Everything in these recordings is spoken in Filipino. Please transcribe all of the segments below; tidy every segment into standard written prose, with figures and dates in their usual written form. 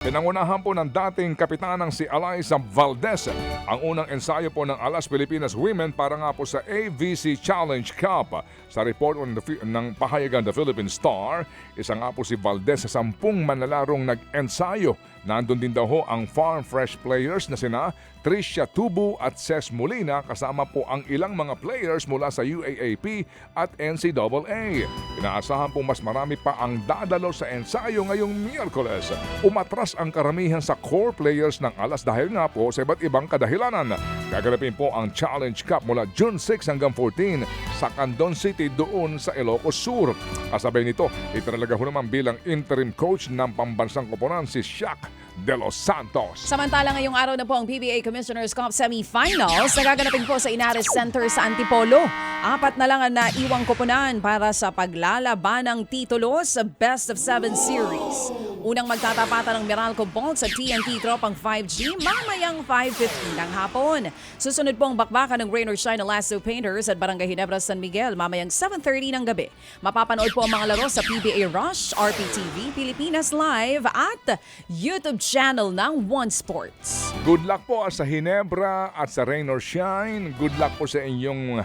Pinangunahan po ng dating kapitanang si Eliza Valdez ang unang ensayo po ng Alas Pilipinas Women para nga po sa AVC Challenge Cup. Sa report ng pahayagan The Philippine Star, isa nga po si Valdez sa 10 manlalarong nag-ensayo. Nandun din daw ho ang Farm Fresh players na sina Tricia Tubu at Ces Molina, kasama po ang ilang mga players mula sa UAAP at NCAA. Inaasahan po mas marami pa ang dadalo sa ensayo ngayong Miyerkules. Umatras ang karamihan sa core players ng Alas dahil nga po sa iba't ibang kadahilanan. Gaganapin po ang Challenge Cup mula June 6 hanggang 14 sa Candon City doon sa Ilocos Sur. Kasabay nito, itinalaga ho naman bilang interim coach ng pambansang koponan si Shaq De Los Santos. Samantala ngayong araw na po ang PBA Commissioner's Cup Semifinals na gaganapin po sa Inares Center sa Antipolo. 4 na lang ang naiwang koponan para sa paglalaban ng titulo sa Best of 7 Series. Unang magtatapatan ng Meralco Bolts sa TNT Tropang 5G mamayang 5:15 ng hapon. Susunod po ang bakbakan ng Rain or Shine na Lasso Painters at Barangay Ginebra San Miguel mamayang 7:30 ng gabi. Mapapanood po ang mga laro sa PBA Rush, RPTV, Pilipinas Live at YouTube channel ng One Sports. Good luck po sa Ginebra at sa Rain or Shine. Good luck po sa inyong,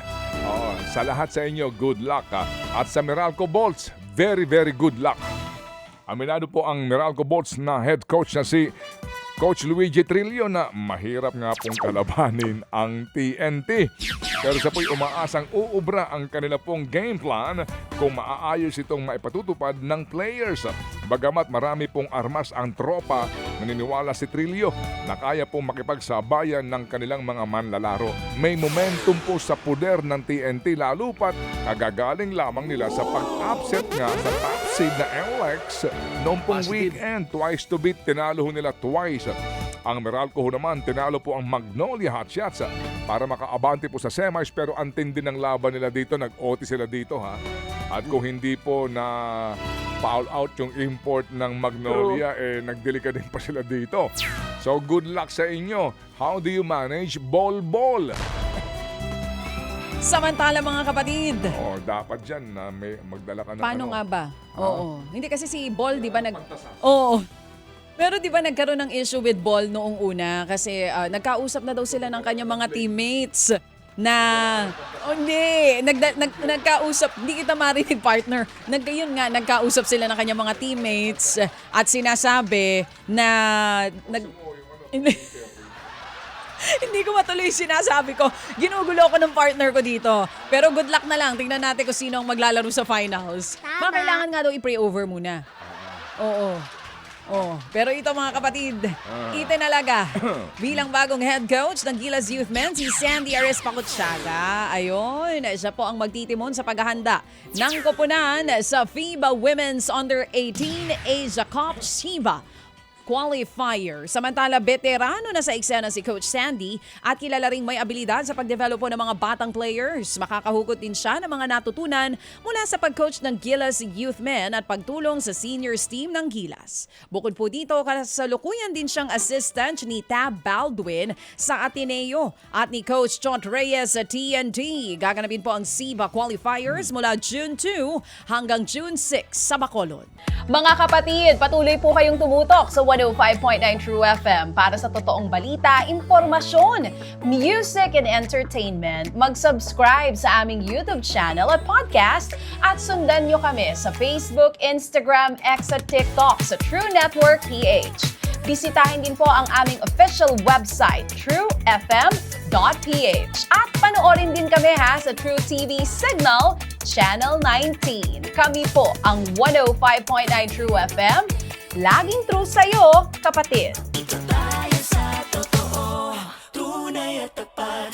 sa lahat sa inyo, good luck. At sa Meralco Bolts, very good luck. Aminado po ang Meralco Bolts na head coach na si Coach Luigi Trillo na mahirap nga pong kalabanin ang TNT. Pero sa po'y umaasang uubra ang kanila pong game plan kung maaayos itong maipatutupad ng players. Bagamat marami pong armas ang tropa, naniniwala si Trillo na kaya pong makipagsabayan ng kanilang mga manlalaro. May momentum po sa puder ng TNT lalo pat kagagaling lamang nila sa pag-upset nga sa top seed na LX noong pong weekend. Twice to beat, tinalo nila twice. Ang Meralco ho naman, tinalo po ang Magnolia Hotshots para makaabante po sa semis, pero ang tindi ng laban nila dito, nag-OT sila dito ha. At kung hindi po na foul out yung import ng Magnolia, nagdelika din pa sila dito. So good luck sa inyo. How do you manage ball? Samantala mga kapatid. Dapat dyan na may magdala ka ng Paano nga ba? Oo. Hindi kasi si Ball, di ba Oo. Pero di ba nagkaroon ng issue with Ball noong una kasi nagkausap na daw sila ng kanyang mga teammates na nagkausap, hindi kita marinig partner. Nagkausap sila ng kanyang mga teammates at sinasabi na hindi ko matuloy sinasabi ko. Ginugulo ko ng partner ko dito. Pero good luck na lang. Tingnan natin kung sino ang maglalaro sa finals. Kailangan nga daw i-pray over muna. Oo. Pero ito mga kapatid, itinalaga bilang bagong head coach ng Gilas Youth Men si Sandy Ares Pacutsaga. Ayun, siya po ang magtitimon sa paghahanda ng koponan sa FIBA Women's Under-18 Asia Cup FIBA qualifier. Samantala, veterano na sa eksena si Coach Sandy at kilala ring may abilidad sa pagdevelop ng mga batang players. Makakahugot din siya ng mga natutunan mula sa pag-coach ng Gilas Youth Men at pagtulong sa seniors team ng Gilas. Bukod po dito, kasalukuyan din siyang assistant ni Tab Baldwin sa Ateneo at ni Coach Chot Reyes sa TNT. Gaganapin po ang SIBA qualifiers mula June 2 hanggang June 6 sa Bacolod. Mga kapatid, patuloy po kayong tumutok sa 105.9 True FM para sa totoong balita, impormasyon, music and entertainment. Mag-subscribe sa aming YouTube channel at podcast at sundan nyo kami sa Facebook, Instagram, X at TikTok sa True Network PH. Bisitahin din po ang aming official website, truefm.ph. At panoorin din kami sa True TV Signal, Channel 19. Kami po ang 105.9 True FM. Laging true sa'yo, kapatid. Ito tayo sa totoo.